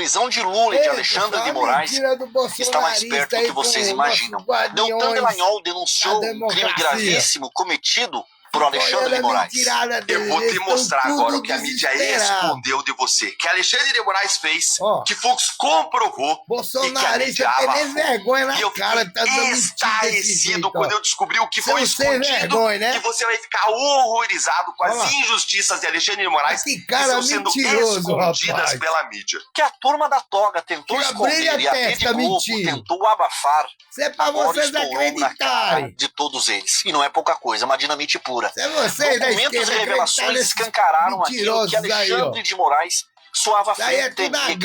prisão de Lula e de Alexandre de Moraes está mais perto do que vocês imaginam. Deltan Dallagnol denunciou um crime gravíssimo cometido por Alexandre de Moraes. Eu vou te mostrar agora o que a mídia escondeu de você. Que Alexandre de Moraes fez, que Fux comprovou e que a mídia abafou. Vergonha na E eu cara, tá fiquei estarrecido quando eu descobri o que foi escondido, que você vai ficar horrorizado com as injustiças de Alexandre de Moraes que estão sendo escondidas pela mídia. Que a turma da toga tentou esconder e a Rede Globo tentou abafar. Isso é pra vocês acreditarem. De todos eles. E não é pouca coisa, uma dinamite pura. Se vocês Documentos e revelações escancararam aquilo que Alexandre de Moraes soava feio temer que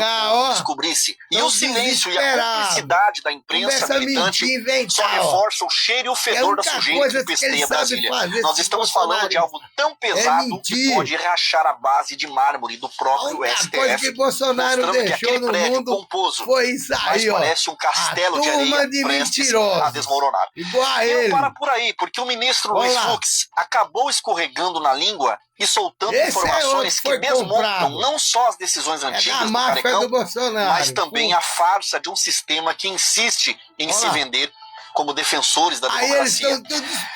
descobrisse. E o silêncio e a cumplicidade da imprensa militante só reforçam o cheiro e o fedor da sujeira que pesteia Brasília. Nós estamos falando de algo tão pesado que pode rachar a base de mármore do próprio STF, mostrando que aquele prédio pomposo mas parece um castelo de areia prestes a desmoronar. E não para por aí, porque o ministro Luiz Fux acabou escorregando na língua e soltando informações que desmontam não só as decisões antigas do Carecão, mas também a farsa de um sistema que insiste em se vender como defensores da democracia.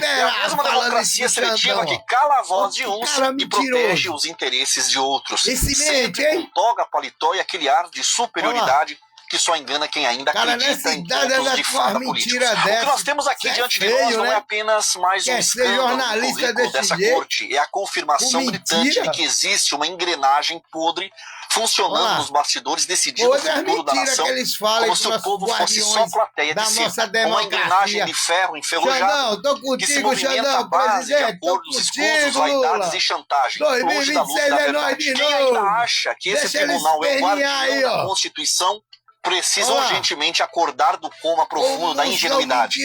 É a mesma democracia seletiva que cala a voz de uns e protege os interesses de outros. Sempre com toga, paletó e aquele ar de superioridade que só engana quem ainda acredita em pontos de fada políticos. O que nós temos aqui diante de nós não é apenas mais um escândalo no currículo dessa corte, é a confirmação gritante de que existe uma engrenagem podre funcionando nos bastidores, decidindo o futuro da nação, como se o povo fosse só plateia de circo. Uma engrenagem de ferro enferrujado que se movimenta à base de acordos escusos, vaidades e chantagem, longe da luz da verdade. Quem ainda acha que esse tribunal é o guardião da Constituição precisa urgentemente acordar do coma profundo da ingenuidade.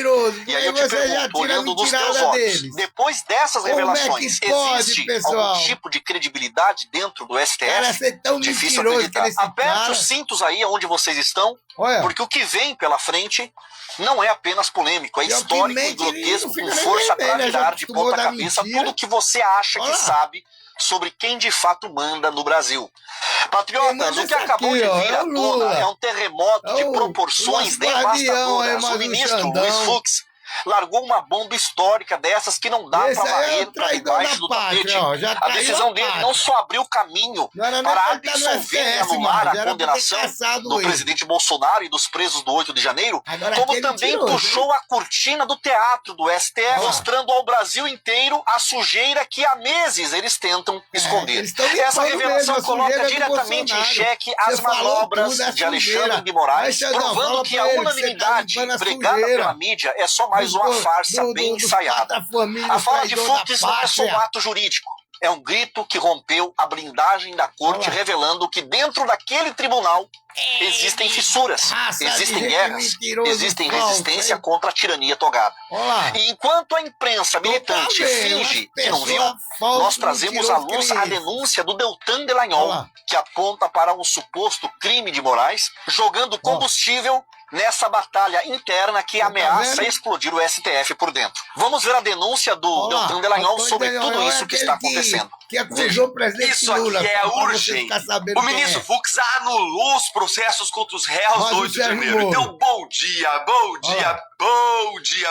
E aí eu te pergunto, olhando nos teus olhos, depois dessas revelações, existe algum tipo de credibilidade dentro do STF? Difícil acreditar. Aperte os cintos aí onde vocês estão, porque o que vem pela frente não é apenas polêmico, é histórico e grotesco, com força para virar de ponta cabeça tudo que você acha que sabe sobre quem de fato manda no Brasil. Patriotas, o que acabou de vir à tona é um terremoto de proporções devastadoras. O ministro Luiz Fux largou uma bomba histórica dessas que não dá para varrer para debaixo do tapete. A decisão dele não só abriu caminho para absolver e anular a condenação do presidente Bolsonaro e dos presos do 8 de janeiro, como também puxou a cortina do teatro do STF, mostrando ao Brasil inteiro a sujeira que há meses eles tentam esconder. Essa revelação coloca diretamente em xeque as manobras de Alexandre de Moraes, provando que a unanimidade pregada pela mídia é só mais uma farsa bem ensaiada. A fala de Fux não é só um ato jurídico. É um grito que rompeu a blindagem da corte, revelando que dentro daquele tribunal existem fissuras, existem guerras, existem resistência contra a tirania togada. E enquanto a imprensa militante finge que não viu, nós trazemos à luz a denúncia do Deltan Dallagnol, que aponta para um suposto crime de Moraes, jogando combustível nessa batalha interna que ameaça explodir o STF por dentro. Vamos ver a denúncia do Deltan Dallagnol sobre tudo isso que está acontecendo. Que acusou o presidente isso Lula. Aqui é urgente. O ministro Fux anulou os processos contra os réus do 8 de janeiro. Então, bom dia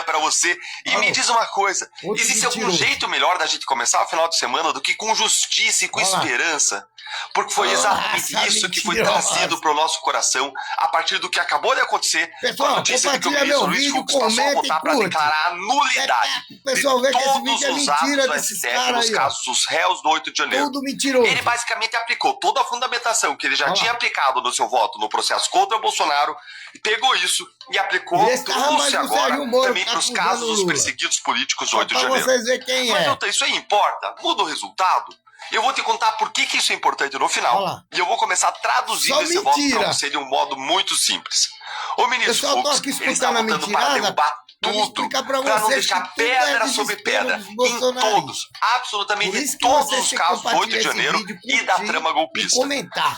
pra você. E me diz uma coisa, existe algum jeito melhor da gente começar o final de semana do que com justiça e com esperança? Porque foi exatamente isso que foi trazido para o nosso coração a partir do que acabou de acontecer com a notícia de que o ministro Luiz Fux passou a votar para declarar a nulidade de todos os atos do STF nos casos dos réus do 8 de janeiro. Tudo mentiroso. Ele basicamente aplicou toda a fundamentação que ele já tinha aplicado no seu voto no processo contra Bolsonaro, pegou isso e aplicou trouxe agora também para os casos dos perseguidos políticos do 8 de janeiro. Vocês verem quem Mas isso aí importa? Muda o resultado? Eu vou te contar por que isso é importante no final. E eu vou começar traduzindo esse voto para você de um modo muito simples. O ministro Fux, ele está votando para derrubar tudo, para não deixar pedra sobre pedra em todos, absolutamente todos os casos do 8 de janeiro e da trama golpista.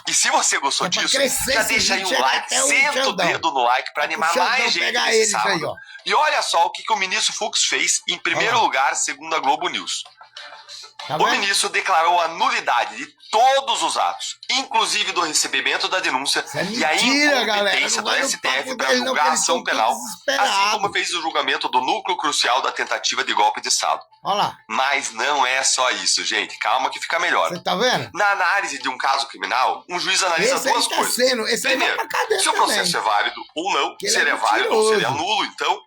E se você gostou disso, já deixa aí um like, senta o dedo no like para animar mais gente nesse sábado. E olha só o que o ministro Fux fez em primeiro lugar, segundo a Globo News. O ministro declarou a nulidade de todos os atos, inclusive do recebimento da denúncia e a incompetência do STF para julgar a ação penal, assim como fez o julgamento do núcleo crucial da tentativa de golpe de Estado. Olá. Mas não é só isso, gente. Calma que fica melhor. Você tá vendo? Na análise de um caso criminal, um juiz analisa duas coisas. Primeiro, se o processo é válido ou não, se ele é válido ou se ele é nulo, então.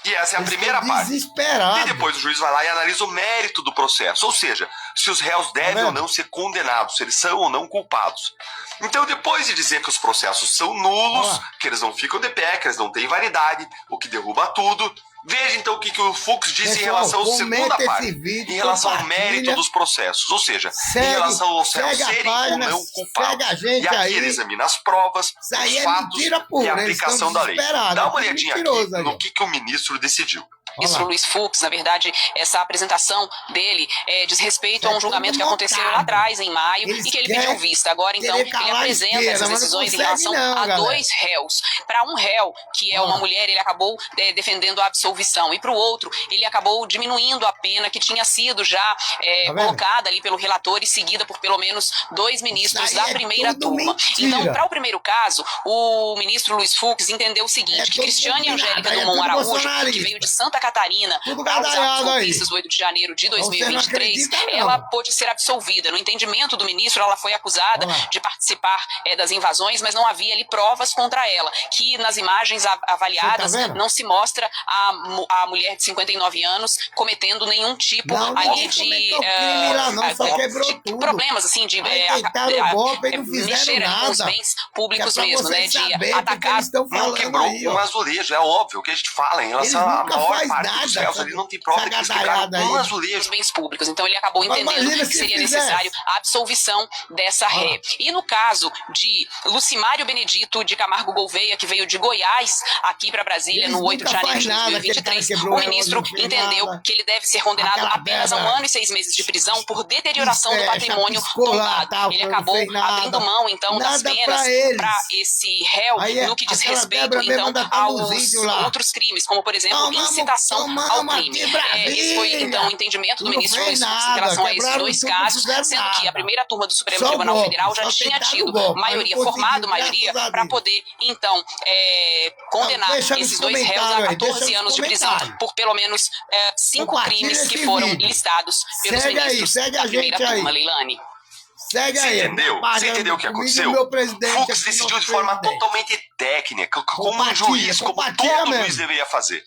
E essa é a primeira parte. E depois o juiz vai lá e analisa o mérito do processo, ou seja, se os réus devem ou não ser condenados, se eles são ou não culpados. Então, depois de dizer que os processos são nulos, que eles não ficam de pé, que eles não têm validade, o que derruba tudo, veja então o que o Fux disse em relação à segunda parte, em relação ao mérito dos processos, ou seja, em relação aos réus serem ou não culpados. E aqui ele examina as provas, os fatos e a aplicação da lei. Dá uma olhadinha aqui no que o ministro decidiu. Ministro Luiz Fux, na verdade, essa apresentação dele diz respeito a um julgamento que aconteceu lá atrás, em maio, e que ele pediu vista. Agora, então, ele apresenta essas decisões em relação a dois réus. Para um réu, que é uma mulher, ele acabou defendendo a absolvição, e para o outro, ele acabou diminuindo a pena que tinha sido já colocada ali pelo relator e seguida por pelo menos 2 ministros da primeira turma. Então, para o primeiro caso, o ministro Luiz Fux entendeu o seguinte, que Cristiane Angélica Dumont Araújo, que veio de Santa Catarina, para os atos golpistas do 8 de janeiro de 2023, ela pôde ser absolvida. No entendimento do ministro, ela foi acusada de participar das invasões, mas não havia ali provas contra ela, que nas imagens avaliadas não se mostra a mulher de 59 anos cometendo nenhum tipo ali de problemas, assim, de mexer com os bens públicos mesmo, né, de atacar. Não quebrou um azulejo, é óbvio o que a gente fala em relação à maior parte dos réus ali, não tem prova de que eles quebraram um azulejo. Os bens públicos. Então ele acabou entendendo que seria necessário a absolvição dessa ré. E no caso de Lucimário Benedito de Camargo Gouveia, que veio de Goiás aqui para Brasília no 8 de janeiro de 2023, o ministro entendeu que ele deve ser condenado apenas a 1 ano e 6 meses de prisão por deterioração do patrimônio tombado. Ele acabou abrindo mão, então, das penas para esse réu no que diz respeito, então, aos outros crimes, como, por exemplo, incitação ao crime. Esse foi, então, o entendimento do ministro Luiz Fux em relação a esses dois casos, sendo que a primeira turma do Supremo Tribunal Federal já tinha tido maioria, para poder, então, condenar esses dois réus a 14 anos de prisão por pelo menos 5 crimes que foram listados pelos ministros da primeira turma, Leilani. Você entendeu o que aconteceu? Fux decidiu de forma totalmente técnica, como um juiz, como todo juiz deveria fazer.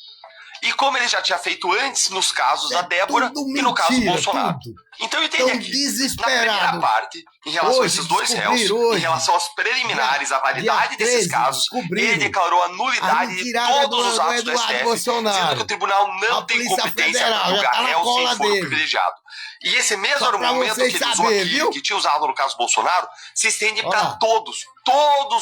E como ele já tinha feito antes nos casos da Débora e no caso do Bolsonaro. Então entende aqui, na primeira parte, em relação a esses dois réus, em relação aos preliminares, a validade desses casos, ele declarou a nulidade de todos os atos do STF, dizendo que o tribunal não tem competência para julgar réus sem foro privilegiado. E esse mesmo argumento que ele usou aqui, que tinha usado no caso Bolsonaro, se estende para todos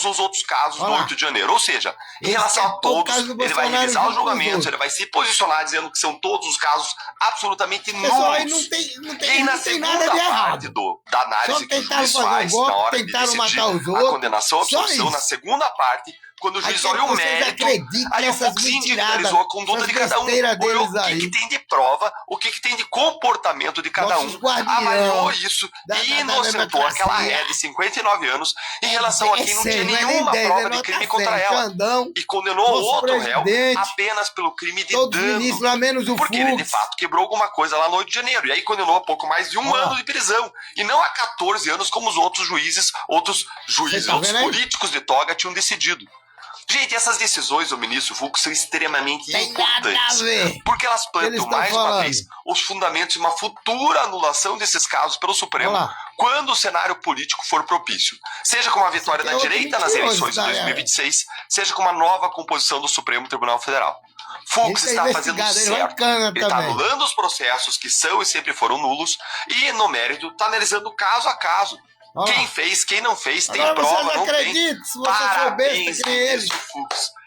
os outros casos do 8 de janeiro. Ou seja, em relação a todos, ele vai revisar os julgamentos, ele vai se posicionar dizendo que são todos os casos absolutamente nulos. E aí na segunda parte da análise que o juiz faz, na hora de decidir a condenação ou absolvição, na segunda parte, quando o juiz olha o mérito, aí o Fux individualizou a conduta de cada um, olhou o que tem de prova, o que tem de comportamento de cada um, avaliou isso e inocentou aquela ré de 59 anos em relação a quem não tinha nenhuma prova de crime contra ela e condenou outro réu apenas pelo crime de dano, porque ele de fato quebrou alguma coisa lá no 8 de janeiro e aí condenou a pouco mais de 1 ano de prisão e não a 14 anos como os outros juízes, outros políticos de toga tinham decidido. Gente, essas decisões do ministro Fux são extremamente importantes, porque elas plantam mais uma vez os fundamentos de uma futura anulação desses casos pelo Supremo quando o cenário político for propício, seja com uma vitória da direita nas eleições de 2026, seja com uma nova composição do Supremo Tribunal Federal. Fux está fazendo certo, ele está anulando os processos que são e sempre foram nulos e, no mérito, está analisando caso a caso. Quem fez, quem não fez, tem prova, não tem. Se você for besta que nem eles.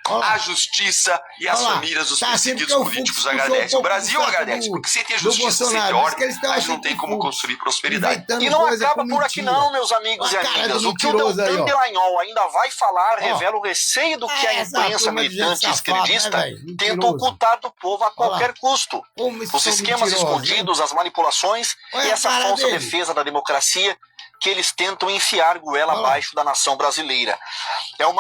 A justiça e as famílias dos perseguidos políticos agradecem. O Brasil agradece, porque sem ter justiça, sem ter ordem, a gente não tem como construir prosperidade. E não acaba por aqui não, meus amigos e amigas. O que o Deltan Dallagnol ainda vai falar revela o receio do que a imprensa militante e esquerdista tenta ocultar do povo a qualquer custo. Os esquemas escondidos, as manipulações e essa falsa defesa da democracia que eles tentam enfiar goela abaixo da nação brasileira. É uma